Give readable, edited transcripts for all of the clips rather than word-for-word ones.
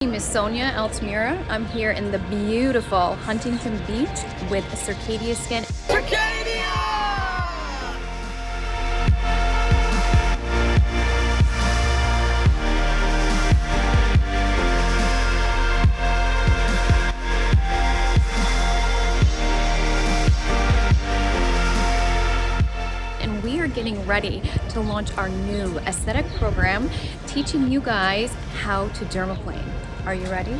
My name is Sonia Altamira. I'm here in the beautiful Huntington Beach with Circadia Skin. Circadia! And we are getting ready to launch our new aesthetic program, teaching you guys how to dermaplane. Are you ready?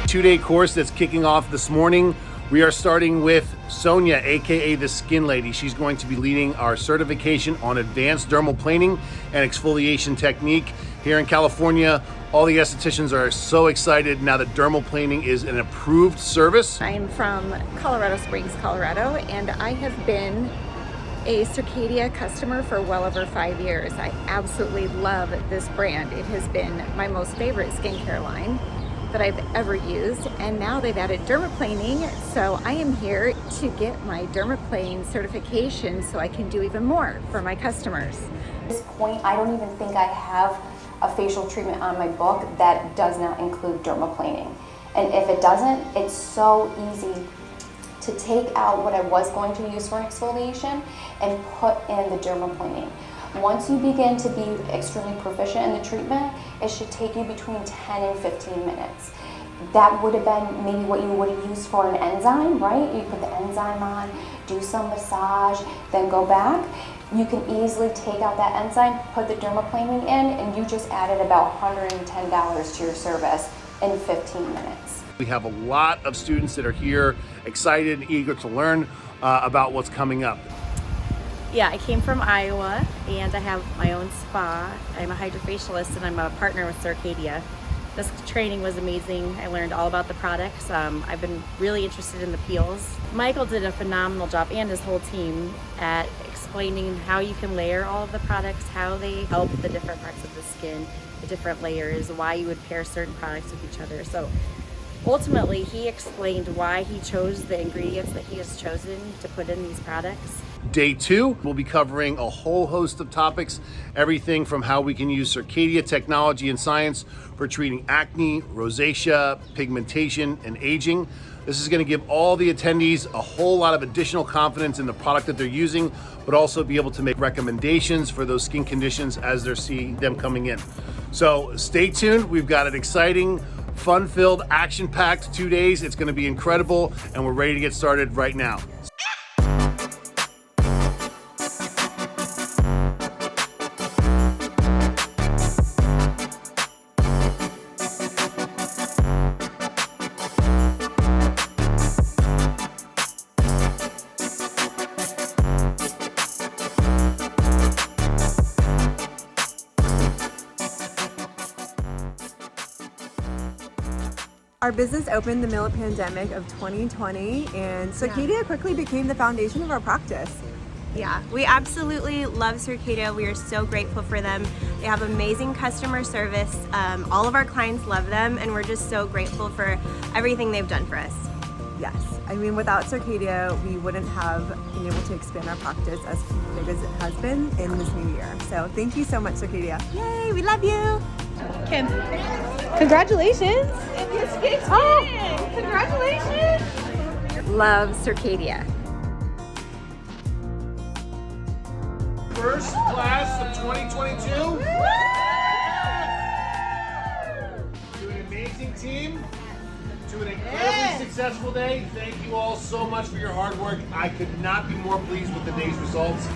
Two-day course that's kicking off this morning. We are starting with Sonia, aka the Skin Lady. She's going to be leading our certification on advanced dermaplaning and exfoliation technique. Here in California, all the estheticians are so excited now that dermaplaning is an approved service. I'm from Colorado Springs, Colorado, and I have been a Circadia customer for well over 5 years. I absolutely love this brand. It has been my most favorite skincare line that I've ever used, and now they've added dermaplaning, so I am here to get my dermaplane certification so I can do even more for my customers. At this point, I don't even think I have a facial treatment on my book that does not include dermaplaning. And if it doesn't, it's so easy to take out what I was going to use for exfoliation and put in the dermaplaning. Once you begin to be extremely proficient in the treatment, it should take you between 10 and 15 minutes. That would have been maybe what you would have used for an enzyme, right? You put the enzyme on, do some massage, then go back. You can easily take out that enzyme, put the dermaplaning in, and you just added about $110 to your service in 15 minutes. We have a lot of students that are here, excited and eager to learn about what's coming up. Yeah, I came from Iowa and I have my own spa. I'm a hydrofacialist and I'm a partner with Circadia. This training was amazing. I learned all about the products. I've been really interested in the peels. Michael did a phenomenal job, and his whole team, at explaining how you can layer all of the products, how they help the different parts of the skin, the different layers, why you would pair certain products with each other. So ultimately, he explained why he chose the ingredients that he has chosen to put in these products. Day 2, we'll be covering a whole host of topics, everything from how we can use Circadia technology and science for treating acne, rosacea, pigmentation, and aging. This is going to give all the attendees a whole lot of additional confidence in the product that they're using, but also be able to make recommendations for those skin conditions as they're seeing them coming in. So stay tuned. We've got an exciting, fun-filled, action-packed 2 days. It's going to be incredible, and we're ready to get started right now. Our business opened the middle of the pandemic of 2020, and Circadia quickly became the foundation of our practice. Yeah, we absolutely love Circadia. We are so grateful for them. They have amazing customer service. All of our clients love them, and we're just so grateful for everything they've done for us. Yes, I mean, without Circadia, we wouldn't have been able to expand our practice as big as it has been in this new year. So thank you so much, Circadia. Yay, we love you. Kim, Congratulations. oh, congratulations! Love Circadia. First class of 2022. To an amazing team, to an incredibly successful day. Thank you all so much for your hard work. I could not be more pleased with the day's results.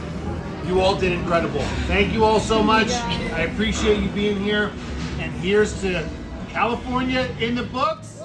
You all did incredible. Thank you all so much. I appreciate you being here. And here's to California in the books.